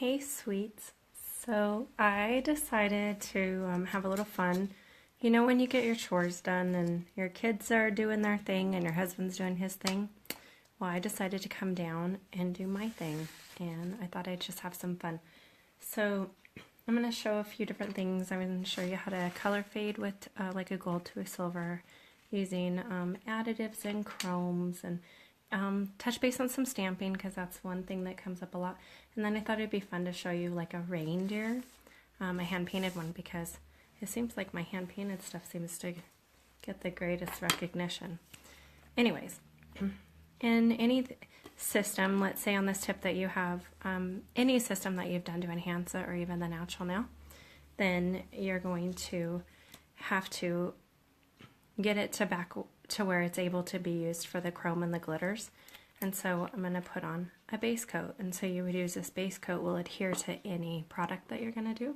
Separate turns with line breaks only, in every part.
Hey, sweets. So I decided to have a little fun. You know, when you get your chores done and your kids are doing their thing and your husband's doing his thing? Well, I decided to come down and do my thing, and I thought I'd just have some fun. So I'm going to show a few different things. I'm going to show you how to color fade with like a gold to a silver using additives and chromes, and touch base on some stamping because that's one thing that comes up a lot. And then I thought it'd be fun to show you like a reindeer, a hand painted one, because it seems like my hand painted stuff seems to get the greatest recognition. Anyways, in any system, let's say on this tip that you have any system that you've done to enhance it or even the natural nail, then you're going to have to get it to back to where it's able to be used for the chrome and the glitters. And so I'm going to put on a base coat, and so you would use this base coat will adhere to any product that you're going to do.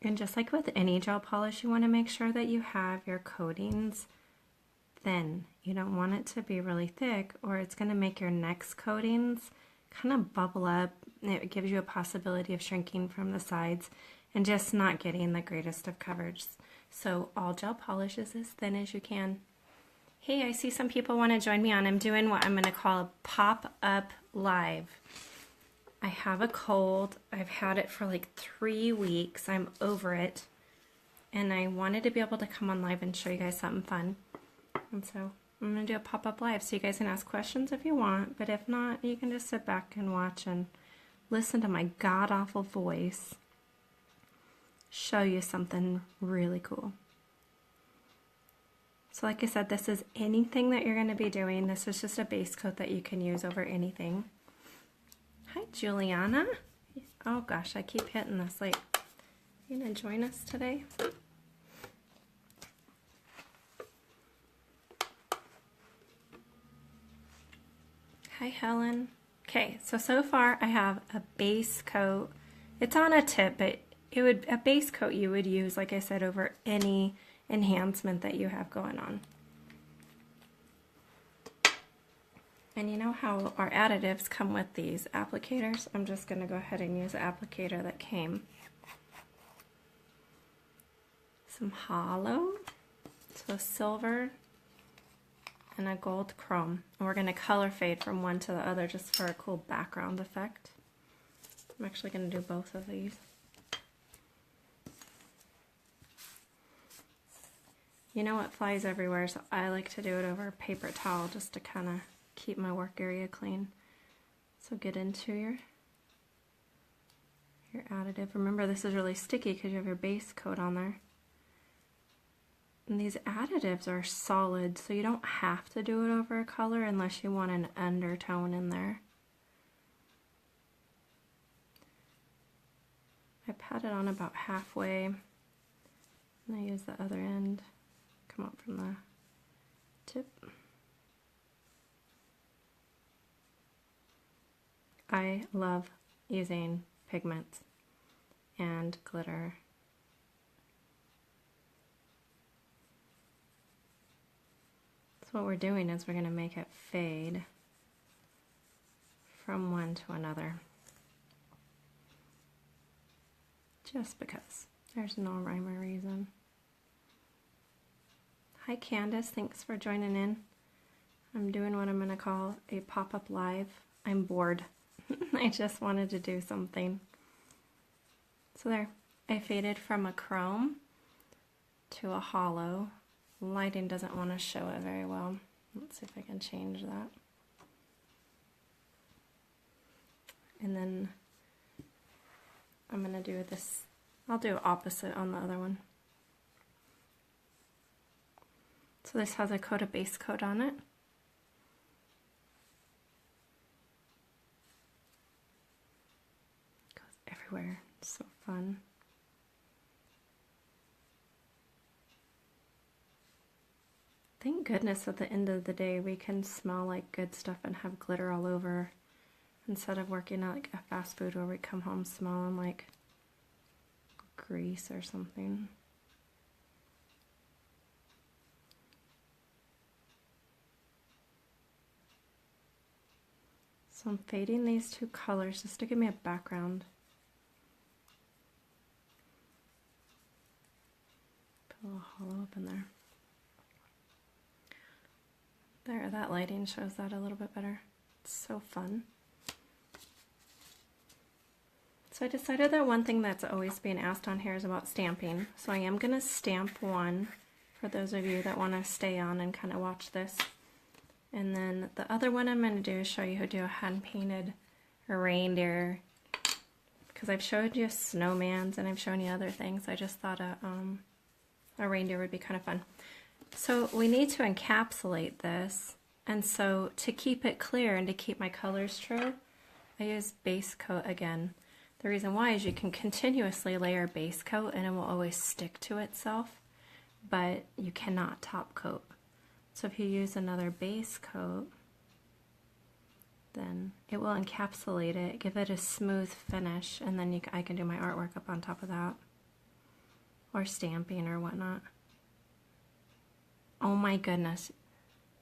And just like with any gel polish, you want to make sure that you have your coatings thin. You don't want it to be really thick, or it's going to make your next coatings kind of bubble up. It gives you a possibility of shrinking from the sides and just not getting the greatest of coverage. So all gel polish is as thin as you can. Hey, I see some people want to join me on. I'm doing what I'm going to call a pop-up live. I have a cold. I've had it for like 3 weeks. I'm over it. And I wanted to be able to come on live and show you guys something fun. And so I'm going to do a pop-up live so you guys can ask questions if you want. But if not, you can just sit back and watch and listen to my god-awful voice show you something really cool. So like I said, this is anything that you're going to be doing. This is just a base coat that you can use over anything. Hi, Juliana. Oh gosh, I keep hitting this. Like, you gonna join us today? Hi, Helen. Okay, so far I have a base coat. It's on a tip, but a base coat you would use, like I said, over any enhancement that you have going on. And you know how our additives come with these applicators? I'm just going to go ahead and use the applicator that came. Some hollow, so silver, and a gold chrome. And we're going to color fade from one to the other just for a cool background effect. I'm actually going to do both of these. You know what flies everywhere, so I like to do it over a paper towel just to kind of keep my work area clean. So get into your additive. Remember, this is really sticky because you have your base coat on there. And these additives are solid, so you don't have to do it over a color unless you want an undertone in there. I pat it on about halfway, and I use the other end, come up from the tip. I love using pigments and glitter. So what we're doing is we're going to make it fade from one to another. Just because. There's no rhyme or reason. Hi Candace, thanks for joining in. I'm doing what I'm going to call a pop-up live. I'm bored. I just wanted to do something. So there, I faded from a chrome to a hollow. Lighting doesn't want to show it very well. Let's see if I can change that. And then I'm going to do this, I'll do opposite on the other one. So this has a coat of base coat on it. Everywhere. It's so fun. Thank goodness at the end of the day we can smell like good stuff and have glitter all over instead of working at like a fast food where we come home smelling like grease or something. So I'm fading these two colors just to give me a background. Put a little hollow up in there. There, that lighting shows that a little bit better. It's so fun. So I decided that one thing that's always being asked on here is about stamping. So I am going to stamp one for those of you that want to stay on and kind of watch this. And then the other one I'm going to do is show you how to do a hand-painted reindeer. Because I've showed you snowmans and I've shown you other things. I just thought a reindeer would be kind of fun. So we need to encapsulate this. And so to keep it clear and to keep my colors true, I use base coat again. The reason why is you can continuously layer base coat and it will always stick to itself, but you cannot top coat. So if you use another base coat, then it will encapsulate it, give it a smooth finish, and then I can do my artwork up on top of that, or stamping or whatnot. Oh my goodness.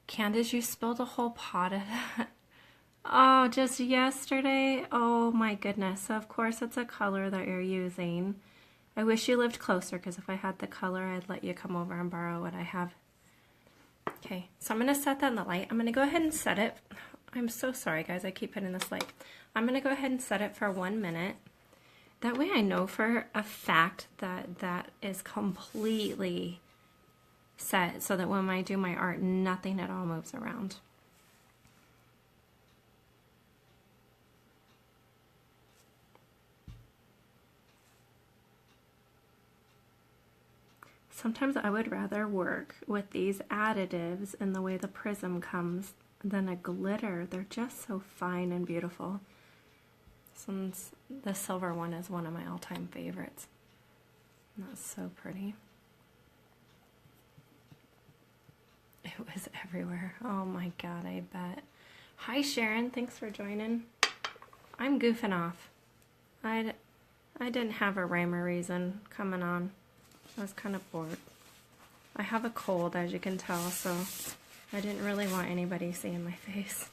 Candace, you spilled a whole pot of that. Oh, just yesterday? Oh my goodness. So of course it's a color that you're using. I wish you lived closer, because if I had the color, I'd let you come over and borrow what I have. Okay, so I'm going to set that in the light. I'm going to go ahead and set it. I'm so sorry, guys. I keep hitting this light. I'm going to go ahead and set it for 1 minute. That way I know for a fact that that is completely set, so that when I do my art, nothing at all moves around. Sometimes I would rather work with these additives and the way the prism comes than a glitter. They're just so fine and beautiful. Since the silver one is one of my all-time favorites. And that's so pretty. It was everywhere. Oh my god, I bet. Hi Sharon, thanks for joining. I'm goofing off. I didn't have a rhyme or reason coming on. I was kind of bored. I have a cold, as you can tell, so I didn't really want anybody seeing my face.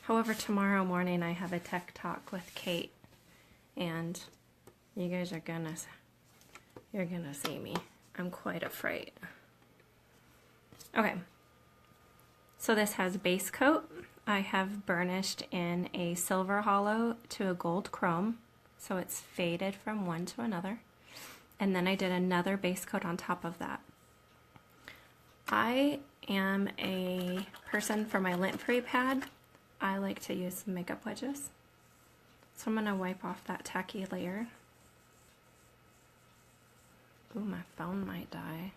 However, tomorrow morning I have a tech talk with Kate, and you guys are you're gonna see me. I'm quite afraid. Okay, so this has base coat. I have burnished in a silver hollow to a gold chrome, so it's faded from one to another. And then I did another base coat on top of that. I am a person, for my lint-free pad, I like to use makeup wedges. So I'm going to wipe off that tacky layer. Ooh, my phone might die.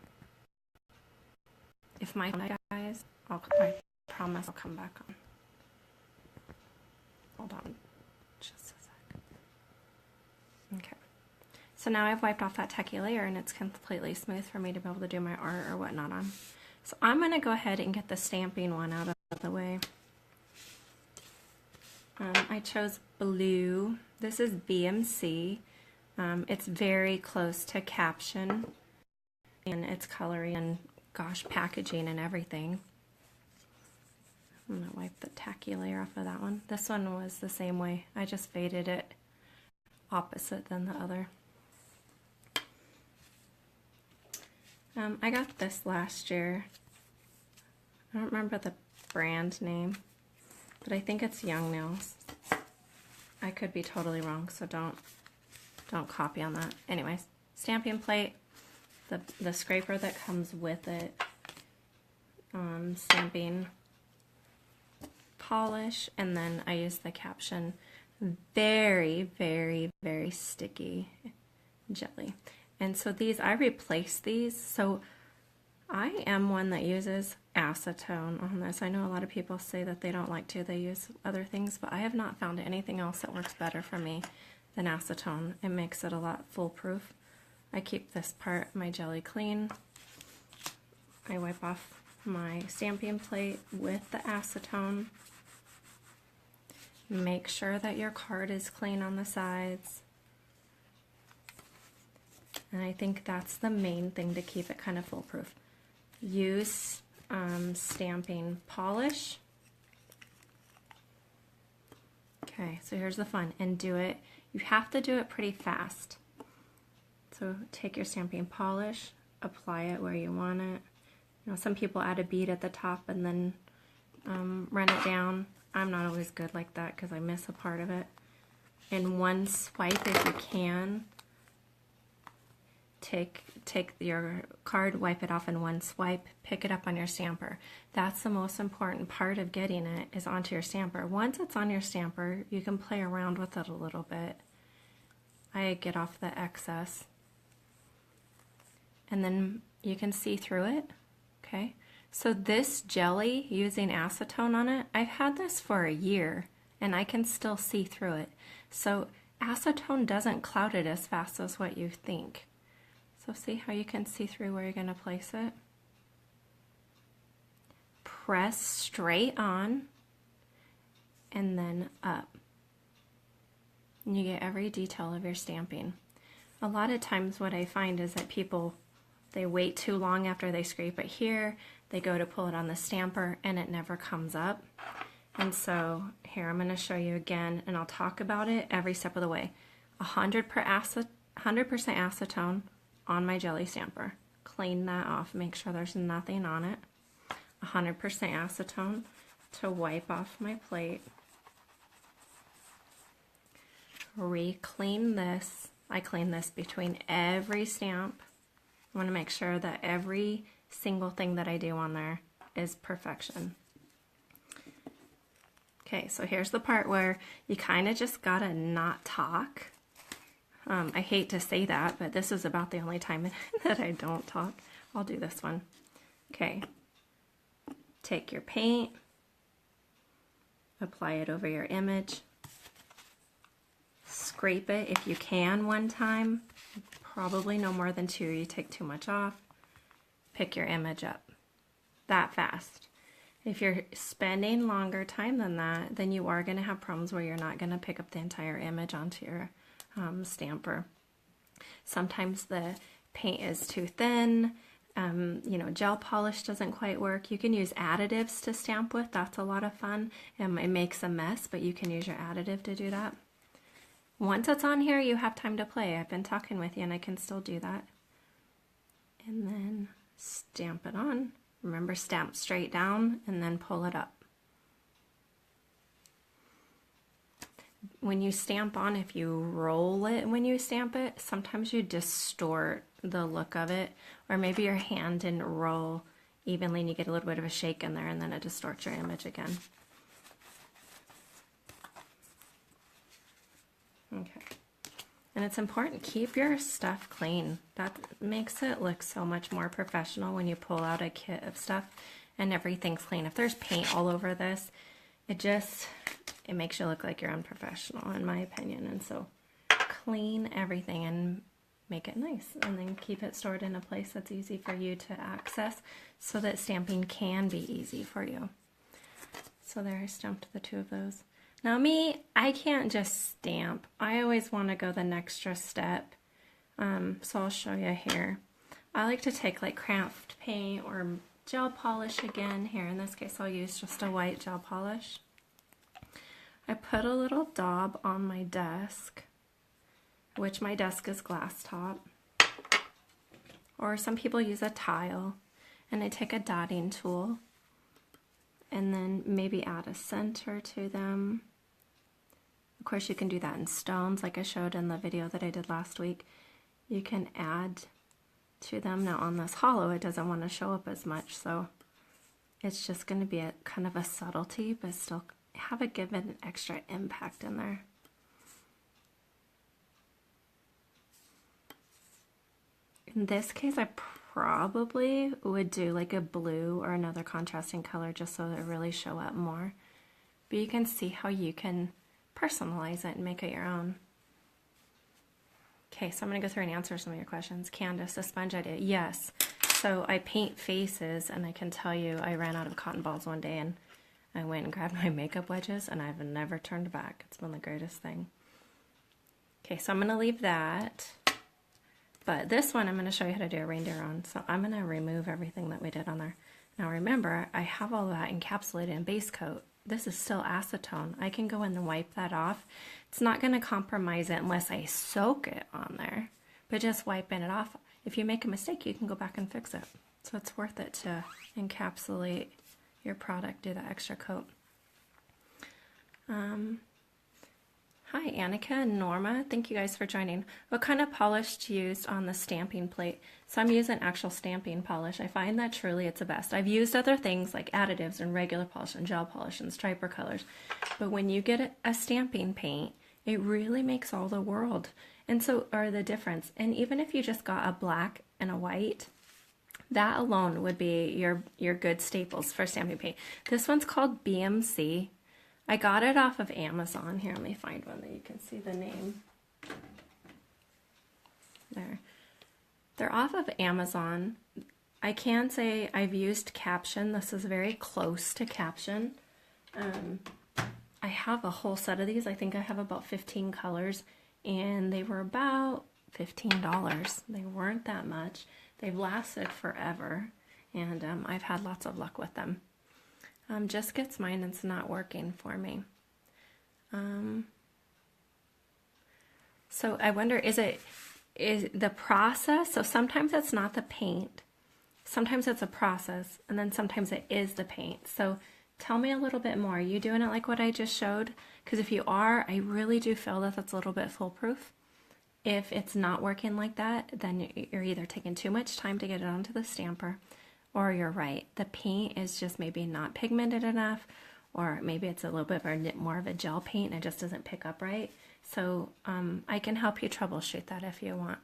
If my phone dies, I promise I'll come back on. Hold on just a sec. Okay. So now I've wiped off that tacky layer and it's completely smooth for me to be able to do my art or whatnot on. So I'm going to go ahead and get the stamping one out of the way. I chose blue. This is BMC. It's very close to Caption in its coloring and, gosh, packaging and everything. I'm going to wipe the tacky layer off of that one. This one was the same way. I just faded it opposite than the other. I got this last year. I don't remember the brand name, but I think it's Young Nails. I could be totally wrong, so don't copy on that. Anyways, stamping plate, the scraper that comes with it, stamping polish, and then I use the Caption very, very, very sticky jelly. And so these, I replace these. So I am one that uses acetone on this. I know a lot of people say that they don't like to, they use other things, but I have not found anything else that works better for me than acetone. It makes it a lot foolproof. I keep this part of my jelly clean. I wipe off my stamping plate with the acetone. Make sure that your card is clean on the sides. And I think that's the main thing to keep it kind of foolproof. Use stamping polish Okay, so here's the fun, and do it, you have to do it pretty fast. So take your stamping polish, apply it where you want it. You know, some people add a bead at the top and then run it down. I'm not always good like that because I miss a part of it. In one swipe, if you can, take your card, wipe it off in one swipe, pick it up on your stamper. That's the most important part of getting it, is onto your stamper. Once it's on your stamper, you can play around with it a little bit. I get off the excess. And then you can see through it, okay? So this jelly, using acetone on it, I've had this for a year and I can still see through it. So acetone doesn't cloud it as fast as what you think. So see how you can see through where you're going to place it? Press straight on and then up. And you get every detail of your stamping. A lot of times what I find is that people, they wait too long after they scrape it here, they go to pull it on the stamper and it never comes up. And so here I'm going to show you again, and I'll talk about it every step of the way. 100% acetone on my jelly stamper. Clean that off, make sure there's nothing on it. 100% acetone to wipe off my plate. Re-clean this. I clean this between every stamp. I want to make sure that every single thing that I do on there is perfection. Okay, so here's the part where you kind of just gotta not talk. I hate to say that, but this is about the only time that I don't talk. I'll do this one. Okay, take your paint, apply it over your image, scrape it if you can one time, probably no more than 2, you take too much off, pick your image up. That fast. If you're spending longer time than that, then you are going to have problems where you're not going to pick up the entire image onto your stamper. Sometimes the paint is too thin, you know, gel polish doesn't quite work. You can use additives to stamp with, that's a lot of fun. It makes a mess, but you can use your additive to do that. Once it's on here, you have time to play. I've been talking with you and I can still do that. And then stamp it on. Remember, stamp straight down and then pull it up. When you stamp on, if you roll it when you stamp it, sometimes you distort the look of it, or maybe your hand didn't roll evenly and you get a little bit of a shake in there and then it distorts your image again. Okay. And it's important, keep your stuff clean. That makes it look so much more professional when you pull out a kit of stuff and everything's clean. If there's paint all over this, it makes you look like you're unprofessional, in my opinion. And so clean everything and make it nice, and then keep it stored in a place that's easy for you to access so that stamping can be easy for you. So there, I stamped the 2 of those. Now me, I can't just stamp. I always want to go the extra step. So I'll show you here. I like to take like craft paint or gel polish again. Here, in this case, I'll use just a white gel polish. I put a little daub on my desk, which my desk is glass top. Or some people use a tile. And I take a dotting tool and then maybe add a center to them. Of course, you can do that in stones like I showed in the video that I did last week. You can add to them. Now on this hollow, it doesn't want to show up as much, so it's just going to be a kind of a subtlety, but still have it give it an extra impact in there. In this case, I probably would do like a blue or another contrasting color just so that it really show up more. But you can see how you can personalize it and make it your own. Okay, so I'm going to go through and answer some of your questions. Candace, the sponge idea. Yes. So I paint faces, and I can tell you I ran out of cotton balls one day and I went and grabbed my makeup wedges and I've never turned back. It's been the greatest thing. Okay, so I'm going to leave that. But this one I'm going to show you how to do a reindeer on. So I'm going to remove everything that we did on there. Now remember, I have all that encapsulated in base coat. this is still acetone. I can go in and wipe that off. It's not going to compromise it unless I soak it on there, but just wiping it off. If you make a mistake, you can go back and fix it. So it's worth it to encapsulate your product, do that extra coat. Hi, Annika and Norma. Thank you guys for joining. What kind of polish to use on the stamping plate? So I'm using actual stamping polish. I find that truly it's the best. I've used other things like additives and regular polish and gel polish and striper colors. But when you get a stamping paint, it really makes all the world. And so are the difference. And even if you just got a black and a white, that alone would be your good staples for stamping paint. This one's called BMC. I got it off of Amazon. Here, let me find one that you can see the name. There. They're off of Amazon. I can say I've used Caption. This is very close to Caption. I have a whole set of these. I think I have about 15 colors, and they were about $15. They weren't that much. They've lasted forever, and I've had lots of luck with them. Just gets mine, it's not working for me. So I wonder, is the process? So sometimes it's not the paint, sometimes it's a process, and then sometimes it is the paint. So tell me a little bit more. Are you doing it like what I just showed? Because if you are, I really do feel that that's a little bit foolproof. If it's not working like that, then you're either taking too much time to get it onto the stamper, or you're right, the paint is just maybe not pigmented enough, or maybe it's a little bit more of a gel paint and it just doesn't pick up right. So I can help you troubleshoot that if you want.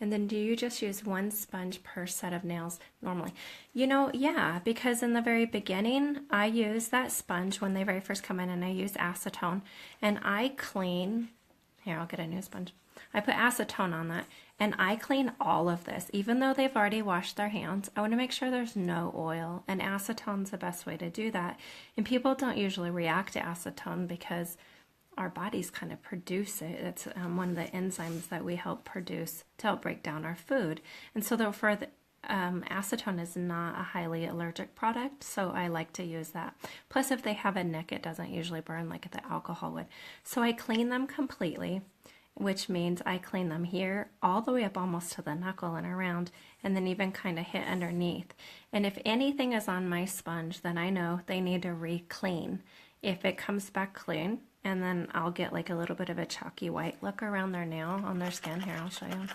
And then do you just use one sponge per set of nails normally? You know, yeah, because in the very beginning, I use that sponge when they very first come in, and I use acetone, and I clean. Here, I'll get a new sponge. I put acetone on that, and I clean all of this. Even though they've already washed their hands, I want to make sure there's no oil, and acetone's the best way to do that. And people don't usually react to acetone because our bodies kind of produce it. It's one of the enzymes that we help produce to help break down our food. And so therefore, acetone is not a highly allergic product, so I like to use that. Plus, if they have a nick, it doesn't usually burn like the alcohol would. So I clean them completely, which means I clean them here all the way up almost to the knuckle and around, and then even kind of hit underneath. And if anything is on my sponge, then I know they need to re-clean. If it comes back clean, and then I'll get like a little bit of a chalky white look around their nail on their skin. Here, I'll show you.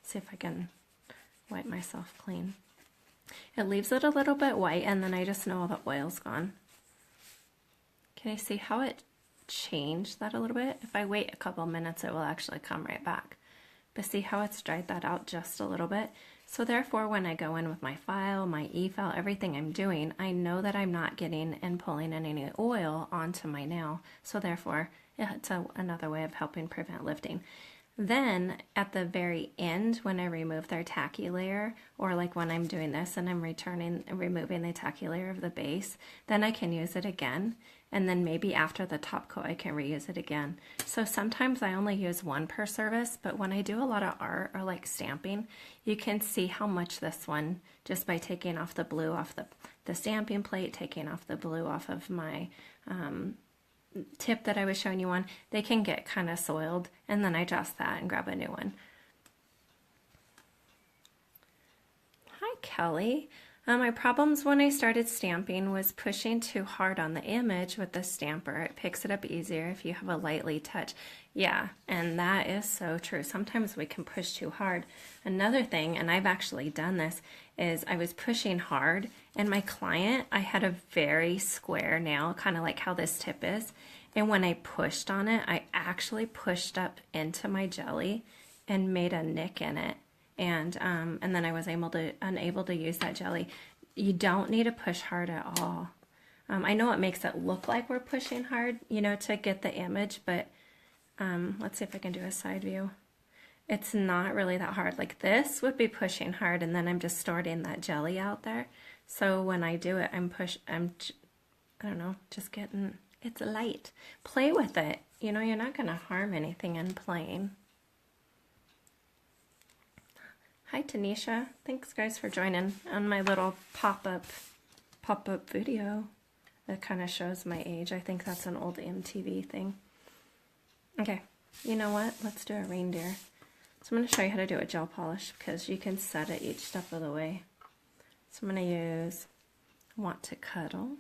See if I can wipe myself clean. It leaves it a little bit white, and then I just know all the oil's gone. Can you see how it changed that a little bit? If I wait a couple minutes, it will actually come right back. But see how it's dried that out just a little bit? So therefore, when I go in with my file, my e-file, everything I'm doing, I know that I'm not getting and pulling any oil onto my nail. So therefore, it's another way of helping prevent lifting. Then at the very end, when I remove their tacky layer, or like when I'm doing this and I'm removing the tacky layer of the base, then I can use it again. And then maybe after the top coat, I can reuse it again. So sometimes I only use one per service, but when I do a lot of art or like stamping, you can see how much this one, just by taking off the blue off the stamping plate, taking off the blue off of my tip that I was showing you on, they can get kind of soiled, and then I adjust that and grab a new one. Hi, Kelly. My problems when I started stamping was pushing too hard on the image with the stamper. It picks it up easier if you have a lightly touch. Yeah, and that is so true. Sometimes we can push too hard. Another thing, and I've actually done this, is I was pushing hard, and my client, I had a very square nail, kind of like how this tip is. And when I pushed on it, I actually pushed up into my jelly and made a nick in it. And then I was unable to use that jelly. You don't need to push hard at all. I know it makes it look like we're pushing hard, you know, to get the image, but let's see if I can do a side view. It's not really that hard. Like this would be pushing hard, and then I'm just storing that jelly out there. So when I do it, I don't know, just getting, it's light. Play with it. You know, you're not going to harm anything in playing. Hi, Tanisha. Thanks, guys, for joining on my little pop-up video. It kind of shows my age. I think that's an old MTV thing. Okay, you know what? Let's do a reindeer. So I'm going to show you how to do a gel polish because you can set it each step of the way. So I'm going to use Want to Cuddle,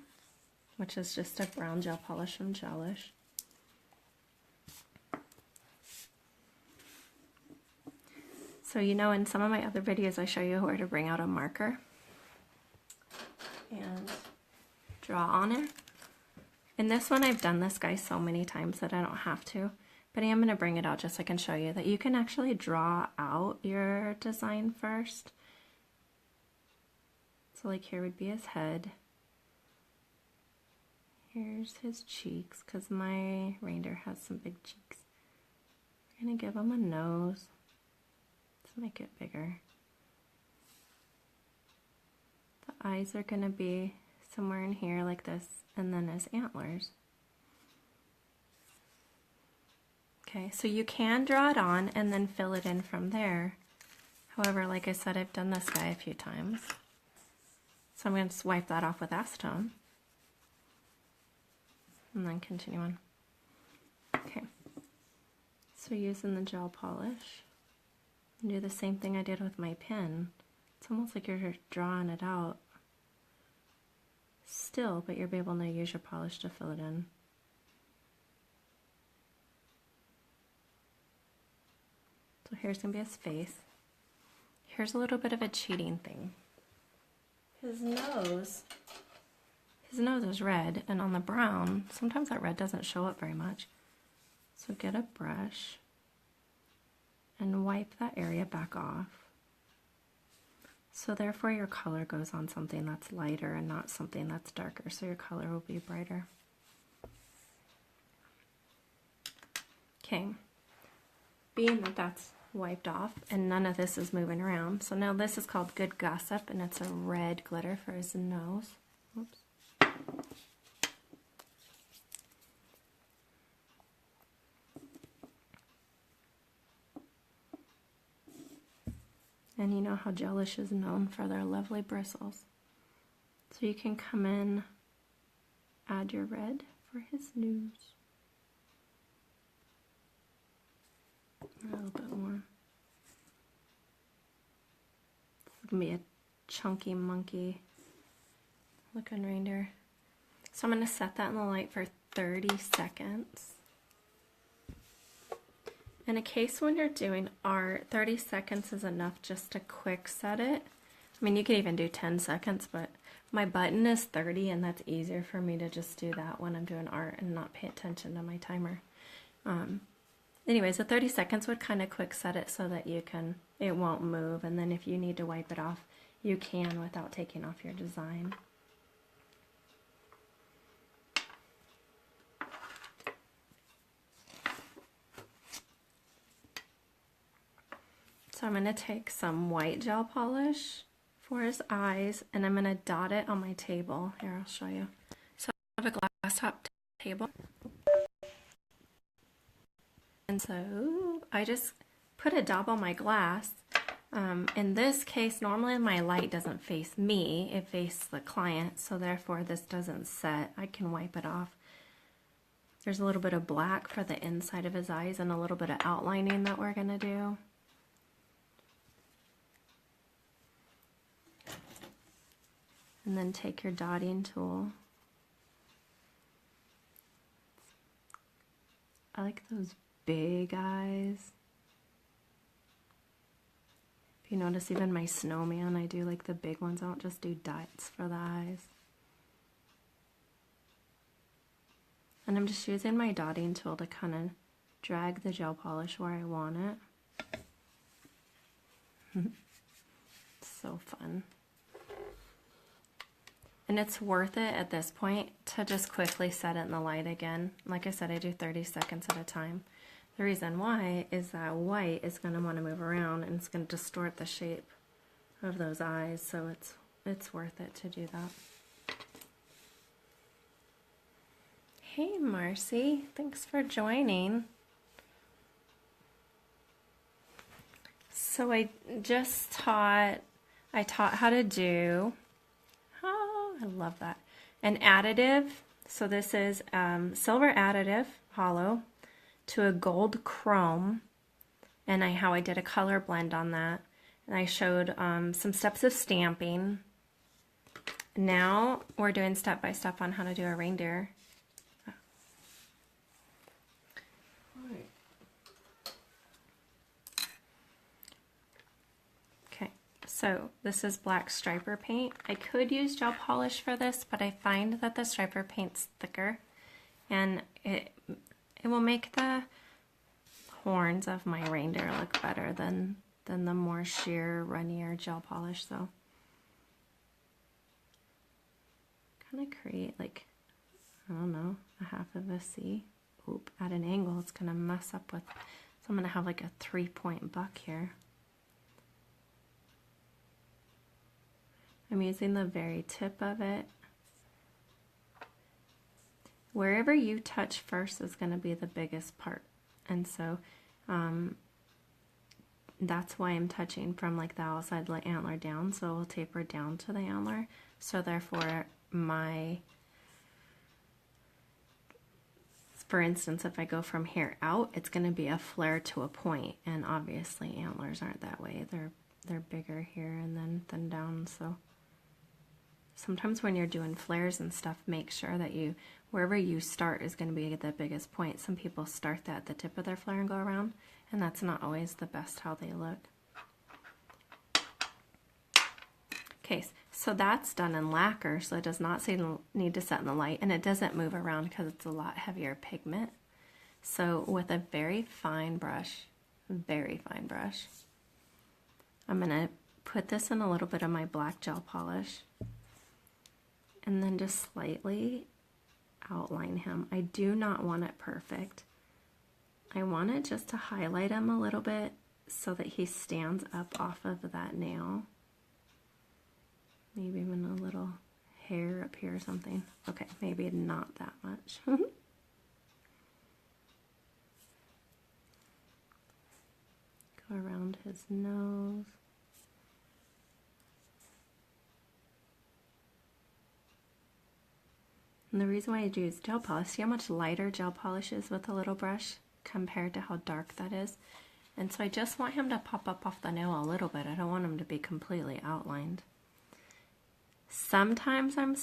which is just a brown gel polish from Gelish. So you know in some of my other videos I show you where to bring out a marker and draw on it. In this one I've done this guy so many times that I don't have to, but I am going to bring it out just so I can show you that you can actually draw out your design first. So like here would be his head. Here's his cheeks because my reindeer has some big cheeks. We're going to give him a nose. Let's make it bigger. The eyes are going to be somewhere in here like this, and then his antlers. Okay, so you can draw it on and then fill it in from there. However, like I said, I've done this guy a few times. So I'm going to wipe that off with acetone. And then continue on. Okay, so using the gel polish, do the same thing I did with my pen. It's almost like you're drawing it out still, but you'll be able to use your polish to fill it in. So here's going to be his face. Here's a little bit of a cheating thing. His nose is red, and on the brown, sometimes that red doesn't show up very much. So get a brush and wipe that area back off. So therefore your color goes on something that's lighter and not something that's darker, so your color will be brighter. Okay, being that that's wiped off and none of this is moving around, so now this is called Good Gossip, and it's a red glitter for his nose. Oops. And you know how Gelish is known for their lovely bristles. So you can come in, add your red for his nose. A little bit more. This is going to be a chunky monkey looking reindeer. So I'm going to set that in the light for 30 seconds. In a case when you're doing art, 30 seconds is enough just to quick set it. I mean, you could even do 10 seconds, but my button is 30 and that's easier for me to just do that when I'm doing art and not pay attention to my timer. Anyways, the 30 seconds would kind of quick set it so that it won't move, and then if you need to wipe it off, you can without taking off your design. So I'm going to take some white gel polish for his eyes, and I'm going to dot it on my table. Here, I'll show you. So I have a glass top table. And so I just put a dab on my glass. In this case, normally my light doesn't face me, it faces the client, so therefore this doesn't set. I can wipe it off. There's a little bit of black for the inside of his eyes and a little bit of outlining that we're going to do. And then take your dotting tool. I like those big eyes. If you notice, even my snowman, I do like the big ones. I don't just do dots for the eyes. And I'm just using my dotting tool to kind of drag the gel polish where I want it. So fun. And it's worth it at this point to just quickly set it in the light again. Like I said, I do 30 seconds at a time. The reason why is that white is going to want to move around and it's going to distort the shape of those eyes, so it's worth it to do that. Hey Marcy, thanks for joining. So I taught how to do, oh, I love that, an additive. So this is silver additive, hollow, to a gold chrome. And how I did a color blend on that. And I showed some steps of stamping. Now we're doing step by step on how to do a reindeer. Okay, so this is black striper paint. I could use gel polish for this, but I find that the striper paint's thicker, and it will make the horns of my reindeer look better than the more sheer, runnier gel polish. So kind of create like, I don't know, a half of a C. Oop, at an angle it's gonna mess up with, so I'm gonna have like a 3-point buck here. I'm using the very tip of it. Wherever you touch first is gonna be the biggest part, and so that's why I'm touching from like the outside the antler down, so it will taper down to the antler. So therefore for instance, if I go from here out, it's going to be a flare to a point, and obviously antlers aren't that way. They're bigger here and then down. So sometimes when you're doing flares and stuff, make sure that wherever you start is going to be the biggest point. Some people start at the tip of their flare and go around, and that's not always the best how they look. Okay, so that's done in lacquer, so it does not need to set in the light, and it doesn't move around because it's a lot heavier pigment. So with a very fine brush, I'm going to put this in a little bit of my black gel polish, and then just slightly outline him. I do not want it perfect. I want it just to highlight him a little bit so that he stands up off of that nail. Maybe even a little hair up here or something. Okay, maybe not that much. Go around his nose. And the reason why I use gel polish, see how much lighter gel polish is with a little brush compared to how dark that is? And so I just want him to pop up off the nail a little bit. I don't want him to be completely outlined. Sometimes I'm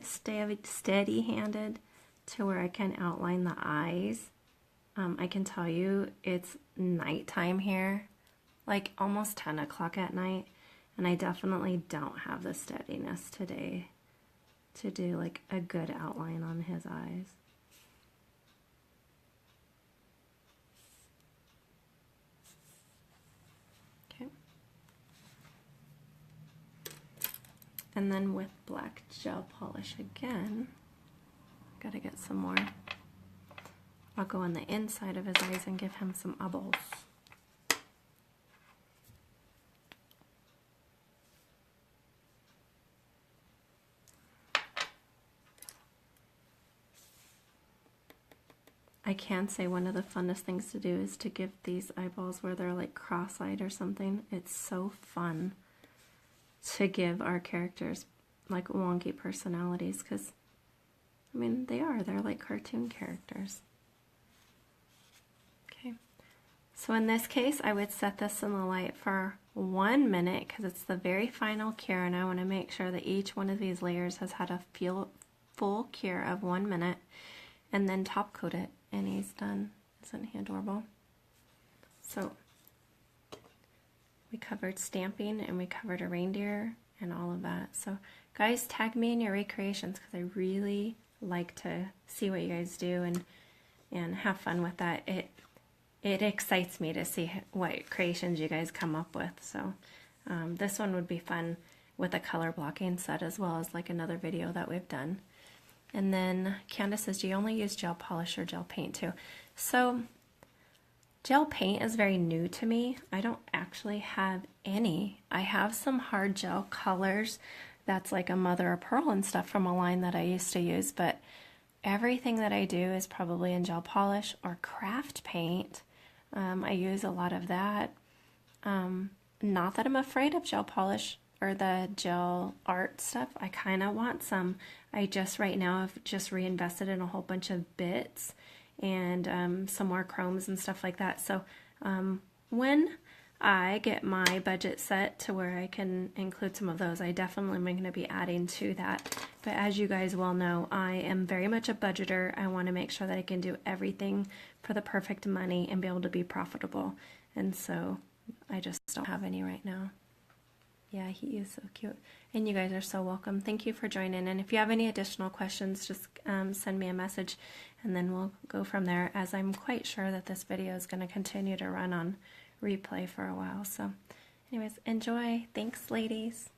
steady-handed to where I can outline the eyes. I can tell you it's nighttime here, like almost 10 o'clock at night, and I definitely don't have the steadiness today to do like a good outline on his eyes. And then with black gel polish again, gotta get some more. I'll go on the inside of his eyes and give him some eyeballs. I can say one of the funnest things to do is to give these eyeballs where they're like cross-eyed or something. It's so fun to give our characters like wonky personalities, because I mean they're like cartoon characters. Okay, so in this case I would set this in the light for 1 minute because it's the very final cure, and I want to make sure that each one of these layers has had a full cure of 1 minute, and then top coat it, and he's done. Isn't he adorable? So we covered stamping, and we covered a reindeer and all of that. So guys, tag me in your recreations because I really like to see what you guys do and have fun with that. It excites me to see what creations you guys come up with. So this one would be fun with a color blocking set as well as like another video that we've done. And then Candace says, do you only use gel polish or gel paint too? So gel paint is very new to me. I don't actually have any. I have some hard gel colors that's like a mother of pearl and stuff from a line that I used to use, but everything that I do is probably in gel polish or craft paint. I use a lot of that. Not that I'm afraid of gel polish or the gel art stuff. I kind of want some. I just right now have just reinvested in a whole bunch of bits and some more chromes and stuff like that. So when I get my budget set to where I can include some of those, I definitely am going to be adding to that. But as you guys well know, I am very much a budgeter. I want to make sure that I can do everything for the perfect money and be able to be profitable. And so I just don't have any right now. Yeah, he is so cute. And you guys are so welcome. Thank you for joining. And if you have any additional questions, just send me a message and then we'll go from there, as I'm quite sure that this video is going to continue to run on replay for a while. So anyways, enjoy. Thanks, ladies.